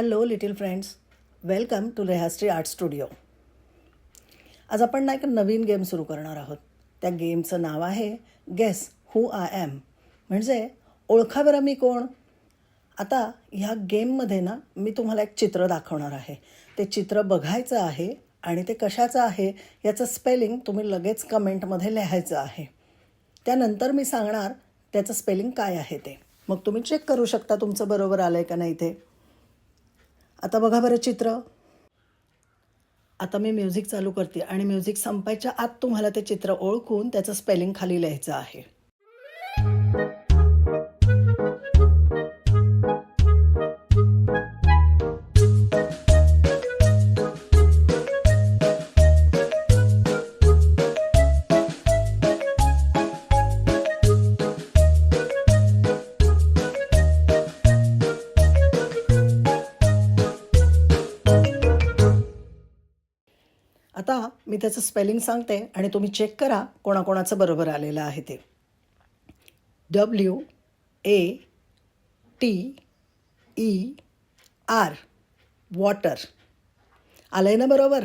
Hello little friends, welcome to Rehashri art studio. आज आपण ना एक नवीन गेम सुरू करणार आहोत. त्या गेमचं नाव आहे गेस हू आय एम, म्हणजे ओळखा बरं मी कोण. आता ह्या गेममध्ये ना मी तुम्हाला एक चित्र दाखवणार आहे. ते चित्र बघायचं आहे आणि ते कशाचं आहे याचं स्पेलिंग तुम्ही लगेच कमेंटमध्ये लिहायचं आहे. त्यानंतर मी सांगणार त्याचं स्पेलिंग काय आहे ते. मग तुम्ही चेक करू शकता तुमचं बरोबर आलं आहे का नाही ते. आता बघा बरं चित्र. आता मी म्युझिक चालू करते आणि म्युझिक संपायच्या आत तुम्हाला ते चित्र ओळखून त्याचं स्पेलिंग खाली लिहायचं आहे. आता मी त्याचं स्पेलिंग सांगते आणि तुम्ही चेक करा कोणाकोणाचं बरोबर आलेलं आहे ते. WATER, water. आलं आहे ना बरोबर.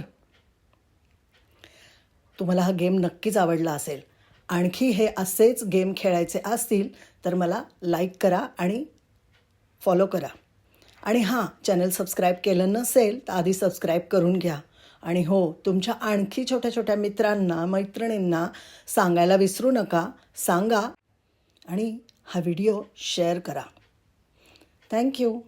तुम्हाला हा गेम नक्कीच आवडला असेल. आणखी हे असेच गेम खेळायचे असतील तर मला लाईक करा आणि फॉलो करा. आणि हां, चॅनल सबस्क्राईब केलं नसेल तर आधी सबस्क्राईब करून घ्या. आणि हो, तुमच्या आणखी छोट्या छोट्या मित्रांना मैत्रिणींना सांगायला विसरू नका. सांगा आणि हा व्हिडिओ शेअर करा. थँक्यू.